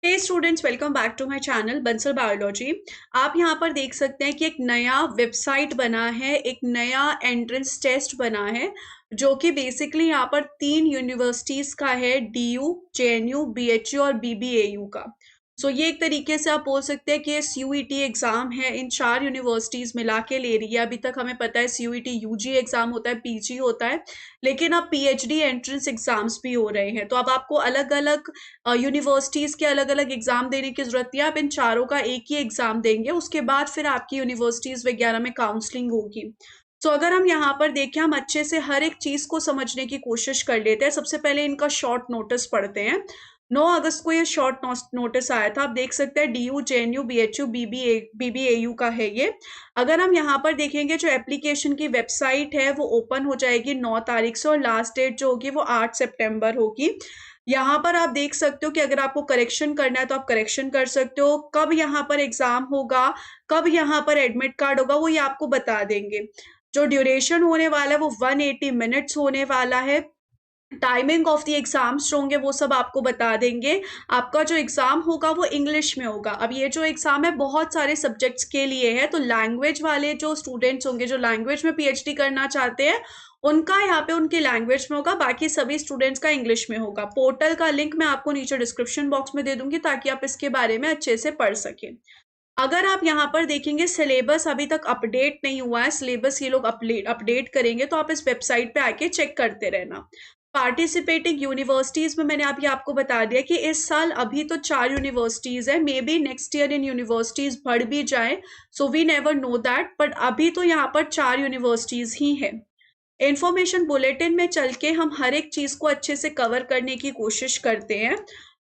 Hey students, welcome back to my channel Bansal biology. आप यहाँ पर देख सकते हैं कि एक नया वेबसाइट बना है, एक नया एंट्रेंस टेस्ट बना है जो कि बेसिकली यहाँ पर 3 यूनिवर्सिटीज का है, डीयू, जेएनयू, बीएचयू और बीबीएयू का। सो ये एक तरीके से आप बोल सकते हैं कि ये सीयूईटी एग्जाम है, इन 4 यूनिवर्सिटीज मिला के ले रही है। अभी तक हमें पता है सीयूईटी यूजी एग्जाम होता है, पीजी होता है, लेकिन अब पीएचडी एंट्रेंस एग्जाम्स भी हो रहे हैं। तो अब आपको अलग अलग यूनिवर्सिटीज के अलग अलग एग्जाम देने की जरूरत नहीं है, आप इन चारों का एक ही एग्जाम देंगे, उसके बाद फिर आपकी यूनिवर्सिटीज वगैरह में काउंसलिंग होगी। तो अगर हम यहाँ पर देखें, हम अच्छे से हर एक चीज को समझने की कोशिश कर लेते हैं। सबसे पहले इनका शॉर्ट नोटिस पढ़ते हैं। 9 अगस्त को ये शॉर्ट नोटिस आया था। आप देख सकते हैं डीयू, जेएनयू, बीएचयू, बीबीएयू का है ये। अगर हम यहाँ पर देखेंगे, जो एप्लीकेशन की वेबसाइट है वो ओपन हो जाएगी 9 तारीख से और लास्ट डेट जो होगी वो 8 सितंबर होगी। यहाँ पर आप देख सकते हो कि अगर आपको करेक्शन करना है तो आप करेक्शन कर सकते हो। कब यहाँ पर एग्जाम होगा, कब यहाँ पर एडमिट कार्ड होगा, वो ये आपको बता देंगे। जो ड्यूरेशन होने वाला है वो 180 मिनट्स होने वाला है। टाइमिंग ऑफ द एग्जाम्स जो होंगे वो सब आपको बता देंगे। आपका जो एग्जाम होगा वो इंग्लिश में होगा। अब ये जो एग्जाम है बहुत सारे सब्जेक्ट्स के लिए है, तो लैंग्वेज वाले जो स्टूडेंट्स होंगे, जो लैंग्वेज में पीएचडी करना चाहते हैं, उनका यहाँ पे उनकी लैंग्वेज में होगा, बाकी सभी स्टूडेंट्स का इंग्लिश में होगा। पोर्टल का लिंक मैं आपको नीचे डिस्क्रिप्शन बॉक्स में दे दूंगी ताकि आप इसके बारे में अच्छे से पढ़ सकें। अगर आप यहाँ पर देखेंगे, सिलेबस अभी तक अपडेट नहीं हुआ है, सिलेबस ये लोग अपडेट करेंगे, तो आप इस वेबसाइट पे आके चेक करते रहना। पार्टिसिपेटिंग यूनिवर्सिटीज में मैंने अभी आपको बता दिया कि इस साल अभी तो 4 यूनिवर्सिटीज है, मे बी नेक्स्ट ईयर इन यूनिवर्सिटीज बढ़ भी जाए, so we never know that, but अभी तो यहाँ पर 4 यूनिवर्सिटीज ही है। इंफॉर्मेशन बुलेटिन में चल के हम हर एक चीज को अच्छे से कवर करने की कोशिश करते हैं।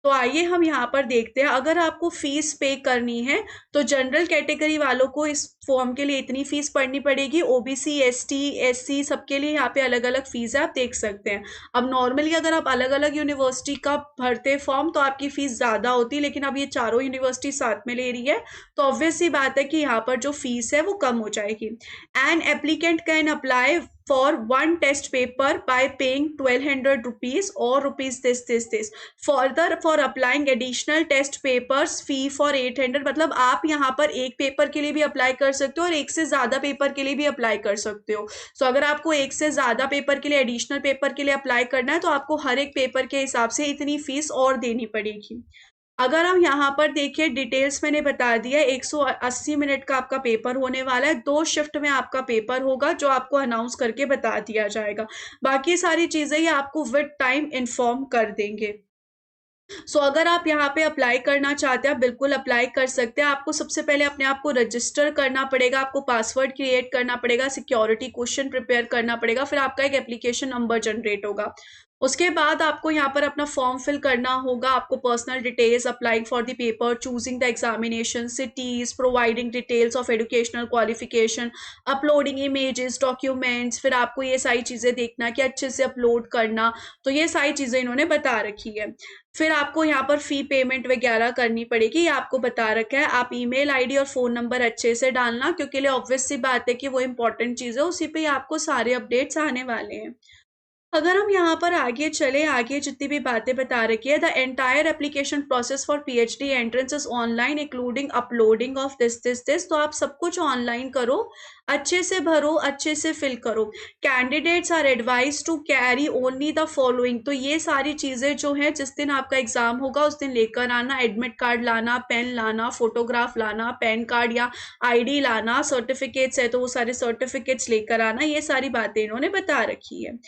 तो आइए हम यहाँ पर देखते हैं। अगर आपको फीस पे करनी है तो जनरल कैटेगरी वालों को इस फॉर्म के लिए इतनी फीस पड़नी पड़ेगी। ओबीसी, एसटी, एससी सबके लिए यहाँ पे अलग अलग फीस है, आप देख सकते हैं। अब नॉर्मली अगर आप अलग अलग यूनिवर्सिटी का भरते फॉर्म तो आपकी फीस ज्यादा होती, लेकिन अब ये चारों यूनिवर्सिटी साथ में ले रही है तो ऑब्वियस सी बात है कि यहाँ पर जो फीस है वो कम हो जाएगी। An applicant can apply for one test paper by paying 1200 rupees or rupees this. Further, for applying additional test papers fee for 800। मतलब आप यहाँ पर एक पेपर के लिए भी अप्लाई कर सकते हो और एक से ज्यादा पेपर के लिए भी अप्लाई कर सकते हो। सो अगर आपको एक से ज्यादा पेपर के लिए, एडिशनल पेपर के लिए अप्लाई करना है तो आपको हर एक पेपर के हिसाब से इतनी फीस और देनी पड़ेगी। अगर हम यहाँ पर देखें, डिटेल्स मैंने बता दिया। 180 मिनट का आपका पेपर होने वाला है, 2 शिफ्ट में आपका पेपर होगा जो आपको अनाउंस करके बता दिया जाएगा। बाकी सारी चीजें ये आपको विद टाइम इन्फॉर्म कर देंगे। अगर आप यहाँ पे अप्लाई करना चाहते हैं, आप बिल्कुल अप्लाई कर सकते हैं। आपको सबसे पहले अपने आप को रजिस्टर करना पड़ेगा, आपको पासवर्ड क्रिएट करना पड़ेगा, सिक्योरिटी क्वेश्चन प्रिपेयर करना पड़ेगा, फिर आपका एक एप्लीकेशन नंबर जनरेट होगा। उसके बाद आपको यहाँ पर अपना फॉर्म फिल करना होगा। आपको personal details, applying for the paper, choosing the examination cities, providing details of educational qualification, uploading images, documents, फिर आपको ये सारी चीजें देखना कि अच्छे से अपलोड करना। तो ये सारी चीजें इन्होंने बता रखी है। फिर आपको यहाँ पर फी पेमेंट वगैरह करनी पड़ेगी, ये आपको बता रखा है। आप ईमेल आईडी और फोन नंबर अच्छे से डालना, क्योंकि ऑब्वियस सी बात है कि वो इंपॉर्टेंट चीज है, उसी पे आपको सारे अपडेट्स आने वाले हैं। अगर हम यहाँ पर आगे चले, आगे जितनी भी बातें बता रखी है, the entire application process for PhD entrance is online including uploading of this. तो आप सब कुछ ऑनलाइन करो, अच्छे से भरो, अच्छे से फिल करो। Candidates are advise to carry only the following. तो ये सारी चीजें जो है, जिस दिन आपका एग्जाम होगा उस दिन लेकर आना। एडमिट कार्ड लाना, पेन लाना, फोटोग्राफ लाना, पैन कार्ड या आईडी लाना, सर्टिफिकेट्स है तो वो सारे सर्टिफिकेट्स लेकर आना। ये सारी बातें इन्होंने बता रखी है।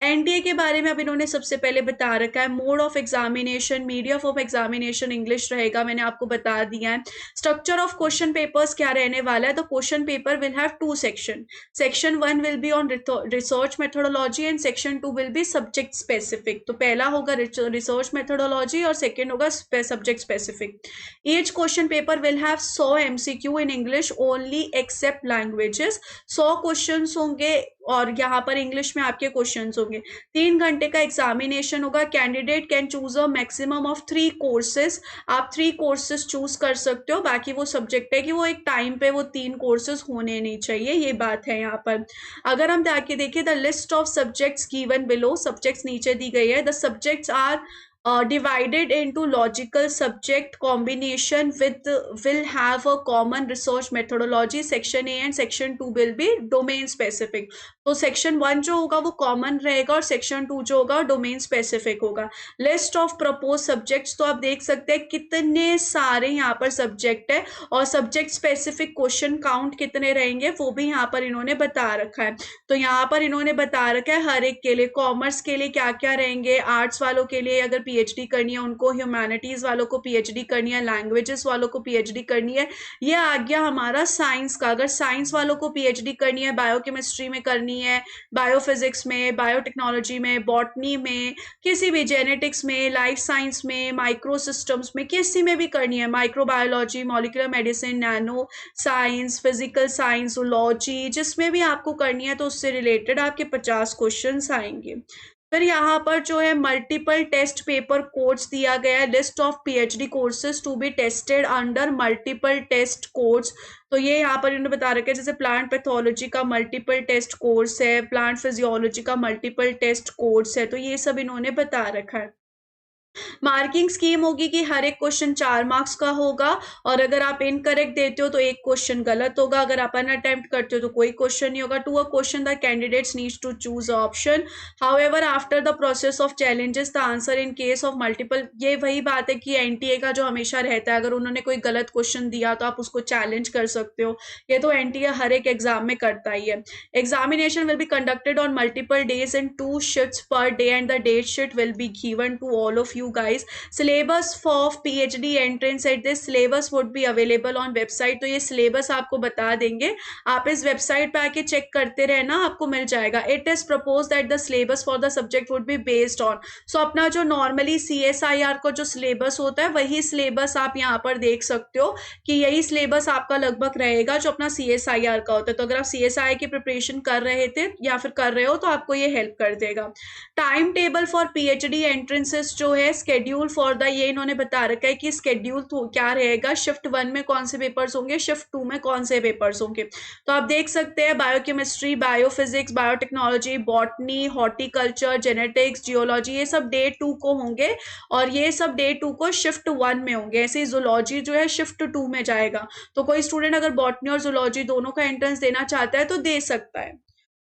एनडीए के बारे में अब इन्होंने सबसे पहले बता रखा है। Mode of examination, medium of examination English रहेगा, मैंने आपको बता दिया है। स्ट्रक्चर ऑफ क्वेश्चन पेपर्स क्या रहने वाला है, तो question paper will have 2 section. Section 1 will be on research methodology and section 2 will be subject specific. तो पहला होगा रिसर्च मेथोडोलॉजी और सेकेंड होगा subject specific. Each question paper will have 100 MCQ in English only except languages. 100 question होंगे और यहाँ पर English में आपके क्वेश्चंस होंगे। 3 घंटे का एग्जामिनेशन होगा। Candidate can choose a maximum of 3 courses. आप 3 कोर्सेज चूज कर सकते हो। बाकी वो सब्जेक्ट है कि वो एक टाइम पे वो 3 कोर्सेज होने नहीं चाहिए, ये बात है यहाँ पर। अगर हम जाके देखें, the list of subjects given below, subjects नीचे दी गई है। The subjects are divided into logical subject combination with will have a common research methodology. Section A and section 2 will be domain specific. तो सेक्शन 1 जो होगा वो common रहेगा और सेक्शन 2 जो होगा डोमेन स्पेसिफिक होगा. लिस्ट ऑफ प्रपोज सब्जेक्ट्स, तो आप देख सकते हैं कितने सारे यहाँ पर सब्जेक्ट है और सब्जेक्ट स्पेसिफिक क्वेश्चन काउंट कितने रहेंगे वो भी यहाँ पर इन्होंने बता रखा है. तो यहाँ पर इन्होंने बता रखा है हर एक के लिए, कॉमर्स के लिए क्या क्या रहेंगे, आर्ट्स वालों के लिए अगर पीएचडी करनी है उनको, ह्यूमैनिटीज वालों को पीएचडी करनी है, लैंग्वेजेस वालों को पीएचडी करनी है. ये आ गया हमारा साइंस का. अगर साइंस वालों को पीएचडी करनी है, बायोकेमिस्ट्री में करनी है, बायोफिजिक्स में, बायोटेक्नोलॉजी में, बॉटनी में, किसी भी जेनेटिक्स में, लाइफ साइंस में, माइक्रो सिस्टम्स में, किसी में भी करनी है, microbiology, molecular medicine, nano science, physical science, zoology, जिसमें भी आपको करनी है तो उससे रिलेटेड आपके 50 क्वेश्चंस आएंगे. फिर यहाँ पर जो है मल्टीपल टेस्ट पेपर कोर्स दिया गया है. List of PhD courses to be tested under multiple test course. तो ये यहाँ पर इन्होंने बता रखा है जैसे प्लांट पैथोलॉजी का मल्टीपल टेस्ट कोर्स है, प्लांट फिजियोलॉजी का मल्टीपल टेस्ट कोर्स है. तो ये सब इन्होंने बता रखा है. मार्किंग स्कीम होगी कि हर एक क्वेश्चन 4 मार्क्स का होगा और अगर आप इनकरेक्ट देते हो तो एक क्वेश्चन गलत होगा, अगर आप अनअटेम्प्ट करते हो तो कोई क्वेश्चन नहीं होगा. To a question the candidates needs to choose option. However after the process of challenges the answer in case of multiple. ये वही बात है कि एनटीए का जो हमेशा रहता है, अगर उन्होंने कोई गलत क्वेश्चन दिया तो आप उसको चैलेंज कर सकते हो. ये तो एनटीए हर एक एग्जाम में करता ही है. Examination will be conducted on multiple days in 2 shifts per day and the date sheet will be given to all of you guys. Syllabus for PhD entrance at this syllabus would be available on website. तो ये syllabus आपको बता देंगे, आप इस website पे आके check करते रहना, आपको मिल जाएगा. It is proposed that the syllabus for the subject would be based on. So अपना जो normally CSIR का जो syllabus होता है वही syllabus आप यहाँ पर देख सकते हो कि यही syllabus आपका लगभग रहेगा जो अपना CSIR का होता है. तो अगर आप CSI की प्रिपरेशन कर रहे थे या फिर कर रहे हो तो आपको ये हेल्प कर देगा. Time table for PhD entrances जो है, स्केड्यूल फॉर द, ये इन्होंने बता रखा है कि स्केड्यूल तो क्या रहेगा, शिफ्ट 1 में कौन से पेपर्स होंगे, शिफ्ट 2 में कौन से पेपर्स होंगे. तो आप देख सकते हैं biochemistry, biophysics, biotechnology, botany, horticulture, genetics, geology, ये सब डे 2 को होंगे और ये सब डे 2 को शिफ्ट 1 में होंगे. ऐसे ही जूलॉजी जो है शिफ्ट 2 में जाएगा. तो कोई स्टूडेंट अगर बॉटनी और जूलॉजी दोनों का एंट्रेंस देना चाहता है तो दे सकता है.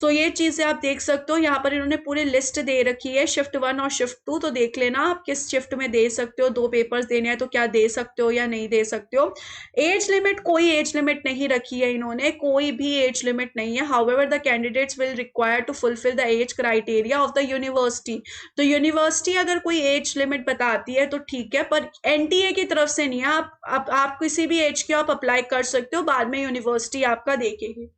तो ये चीजें आप देख सकते हो. यहाँ पर इन्होंने पूरी लिस्ट दे रखी है शिफ्ट 1 और शिफ्ट 2. तो देख लेना आप किस शिफ्ट में दे सकते हो, 2 पेपर्स देने हैं तो क्या दे सकते हो या नहीं दे सकते हो. एज लिमिट, कोई एज लिमिट नहीं रखी है इन्होंने, कोई भी एज लिमिट नहीं है. However the candidates will require to fulfil the age criteria of the university. तो यूनिवर्सिटी अगर कोई एज लिमिट बताती है तो ठीक है, पर एनटीए की तरफ से नहीं है. आप किसी भी एज के आप अप्लाई कर सकते हो, बाद में यूनिवर्सिटी आपका देखेगी.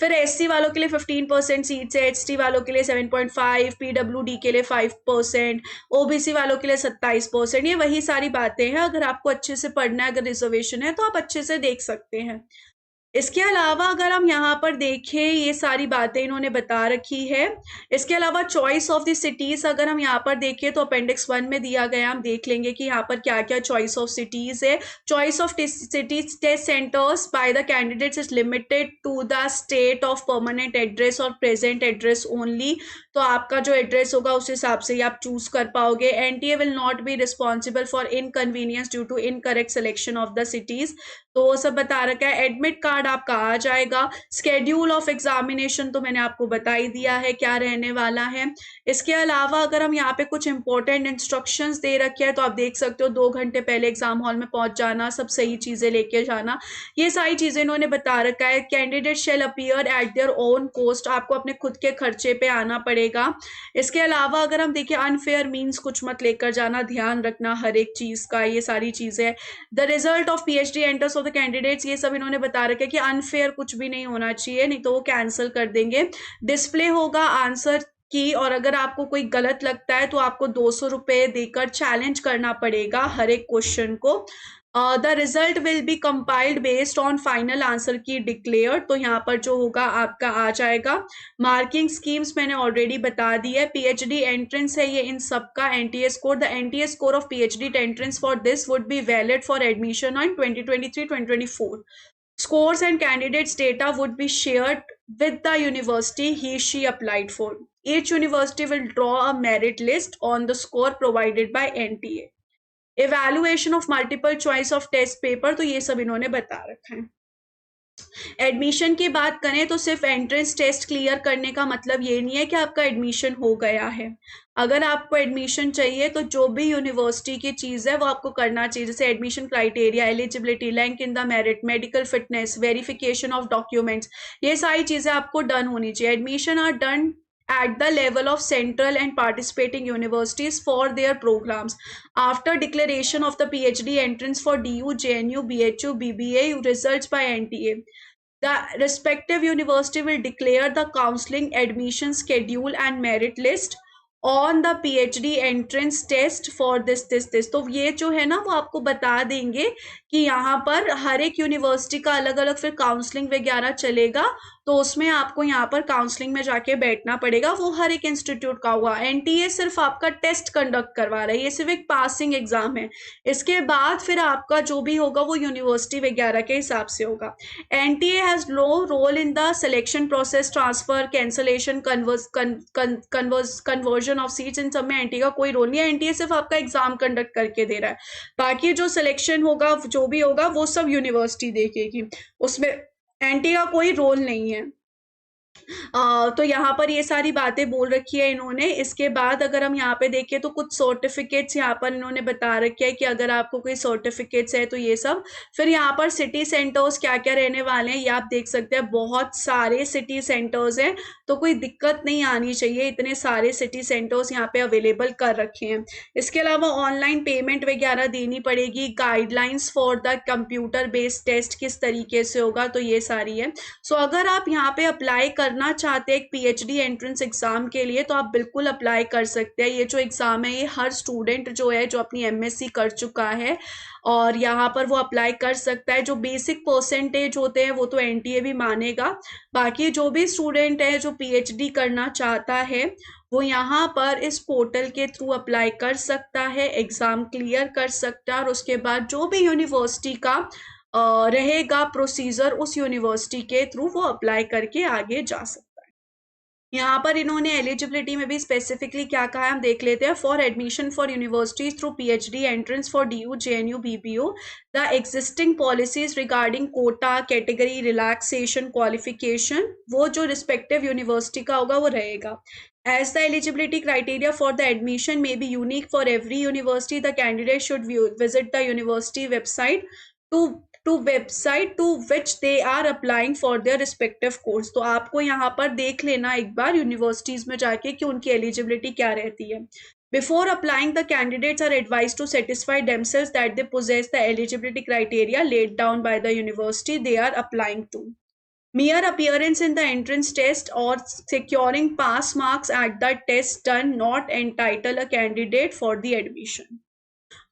फिर एससी वालों के लिए 15% सीट्स है, एसटी वालों के लिए 7.5, पीडब्ल्यूडी के लिए 5%, ओबीसी वालों के लिए 27%. ये वही सारी बातें हैं. अगर आपको अच्छे से पढ़ना है, अगर रिजर्वेशन है तो आप अच्छे से देख सकते हैं. इसके अलावा अगर हम यहाँ पर देखें, ये सारी बातें इन्होंने बता रखी है. इसके अलावा चॉइस ऑफ द सिटीज अगर हम यहाँ पर देखें तो अपेंडिक्स 1 में दिया गया, हम देख लेंगे कि यहाँ पर क्या क्या चॉइस ऑफ सिटीज है. Choice of cities test centres by the candidates is limited to the state of permanent address और प्रेजेंट एड्रेस ओनली. तो आपका जो एड्रेस होगा उस हिसाब से ही आप चूज कर पाओगे. NTA will not be responsible for inconvenience due to incorrect selection of the cities. तो वो सब बता रखा है. एडमिट कार्ड आपका आ जाएगा. स्केड्यूल ऑफ एग्जामिनेशन तो मैंने आपको बता ही दिया है क्या रहने वाला है. इसके अलावा अगर हम यहाँ पे कुछ इंपॉर्टेंट इंस्ट्रक्शंस दे रखे हैं तो आप देख सकते हो, 2 घंटे पहले एग्जाम हॉल में पहुंच जाना, सब सही चीजें लेके जाना, ये सारी चीजें इन्होंने बता रखा है. Candidate shell appear eight their own cost, आपको अपने खुद के खर्चे पे आना पड़ेगा. इसके अलावा अगर हम देखें, अनफेयर मीन्स कुछ मत लेकर जाना, ध्यान रखना हर एक चीज का, ये सारी चीजें. The result of PhD entrance of the candidates, ये सब इन्होंने बता रखा है कि अनफेयर कुछ भी नहीं होना चाहिए, नहीं तो वो कैंसिल कर देंगे. डिस्प्ले होगा आंसर की, और अगर आपको कोई गलत लगता है तो आपको 200 रुपये देकर चैलेंज करना पड़ेगा हर एक क्वेश्चन को. The result will be compiled based on final answer की डिक्लेयर. तो यहाँ पर जो होगा आपका आ जाएगा. मार्किंग स्कीम्स मैंने ऑलरेडी बता दी है. पीएचडी एंट्रेंस है ये इन सबका. NTA score, the NTA score of PhD entrance for this would be valid for admission on 2023-2024. Scores and candidates data would be shared with the university he she applied for. Each university will draw a merit list on the score provided by NTA. Evaluation of multiple choice of test paper, तो ये सब इन्होंने बता रखा है। Admission की बात करें तो सिर्फ एंट्रेंस टेस्ट क्लियर करने का मतलब ये नहीं है कि आपका एडमिशन हो गया है। अगर आपको एडमिशन चाहिए तो जो भी यूनिवर्सिटी की चीज़ है वो आपको करना चाहिए, जैसे admission criteria, eligibility, rank in the merit, medical fitness, verification of documents, ये सारी चीज़ें आपको डन होनी चाहिए। Admission are done at the level of central and participating universities for their programs. After declaration of the PhD entrance for DU, JNU, BHU, BBA results by NTA, the respective university will declare the counseling, admission schedule and merit list on the PhD entrance test for this. तो ये जो है ना वो आपको बता देंगे कि यहाँ पर हर एक यूनिवर्सिटी का अलग अलग फिर काउंसलिंग वगैरह चलेगा, तो उसमें आपको यहाँ पर काउंसलिंग में जाके बैठना पड़ेगा। वो हर एक इंस्टीट्यूट का हुआ। NTA सिर्फ आपका टेस्ट कंडक्ट करवा रहा है, ये सिर्फ एक पासिंग एग्जाम है। इसके बाद फिर आपका जो भी होगा वो यूनिवर्सिटी वगैरह के हिसाब से होगा। NTA has no role in the selection process, transfer, cancellation, conversion of seats, इन सब में NTA का कोई रोल नहीं है। NTA सिर्फ आपका एग्जाम कंडक्ट करके दे रहा है, बाकी जो सिलेक्शन होगा जो भी होगा वो सब यूनिवर्सिटी देखेगी, उसमें NTA का कोई रोल नहीं है। तो यहाँ पर ये सारी बातें बोल रखी है इन्होंने। इसके बाद अगर हम यहाँ पे देखें तो कुछ सर्टिफिकेट्स यहाँ पर इन्होंने बता रखे हैं कि अगर आपको कोई सर्टिफिकेट्स है तो ये सब। फिर यहाँ पर सिटी सेंटर्स क्या क्या रहने वाले हैं ये आप देख सकते हैं, बहुत सारे सिटी सेंटर्स हैं, तो कोई दिक्कत नहीं आनी चाहिए, इतने सारे सिटी सेंटर्स यहाँ पे अवेलेबल कर रखे हैं। इसके अलावा ऑनलाइन पेमेंट वगैरह देनी पड़ेगी, guidelines for the computer based test किस तरीके से होगा, तो ये सारी है। सो अगर आप यहाँ पे अप्लाई करना चाहते हैं एक PhD एंट्रेंस एग्जाम के लिए तो आप बिल्कुल अप्लाई कर सकते हैं। ये जो एग्जाम है ये हर स्टूडेंट जो है जो अपनी MSc कर चुका है और यहाँ पर वो अप्लाई कर सकता है। जो बेसिक परसेंटेज होते हैं वो तो NTA भी मानेगा, बाकी जो भी स्टूडेंट है जो PhD करना चाहता है वो यहाँ पर इस पोर्टल के थ्रू अप्लाई कर सकता है, एग्जाम क्लियर कर सकता है और उसके बाद जो भी यूनिवर्सिटी का रहेगा प्रोसीजर उस यूनिवर्सिटी के थ्रू वो अप्लाई करके आगे जा सकता है। यहाँ पर इन्होंने एलिजिबिलिटी में भी स्पेसिफिकली क्या कहा है हम देख लेते हैं। For admission for universities through PhD entrance for DU, JNU, BBO, the existing policies regarding quota, category, relaxation, qualification, वो जो रिस्पेक्टिव यूनिवर्सिटी का होगा वो रहेगा। As the eligibility criteria for the admission may be unique for every university, the candidate should visit the university website to website to which they are applying for their respective course। तो आपको यहाँ पर देख लेना एक बार universities में जाके कि उनकी एलिजिबिलिटी क्या रहती है। Before applying, the candidates are advised to satisfy themselves that they possess the eligibility criteria laid down by the university they are applying to. Mere appearance in the entrance test or securing pass marks at the test done not entitle a candidate for the admission।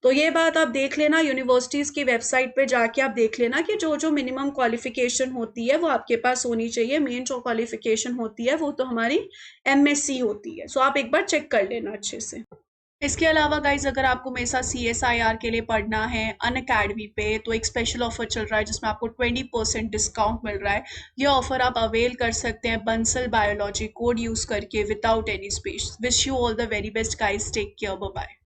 तो ये बात आप देख लेना, universities की website पे जाके आप देख लेना कि जो जो मिनिमम क्वालिफिकेशन होती है वो आपके पास होनी चाहिए। मेन जो क्वालिफिकेशन होती है वो तो हमारी MSc होती है। सो आप एक बार चेक कर लेना अच्छे से। इसके अलावा गाइज अगर आपको मेरे साथ CSIR के लिए पढ़ना है अनअकैडमी पे तो एक स्पेशल ऑफर चल रहा है जिसमें आपको 20% डिस्काउंट मिल रहा है। ये ऑफर आप अवेल कर सकते हैं बंसल बायोलॉजी कोड यूज करके without any space. Wish you all the very best guys, take care, bye bye.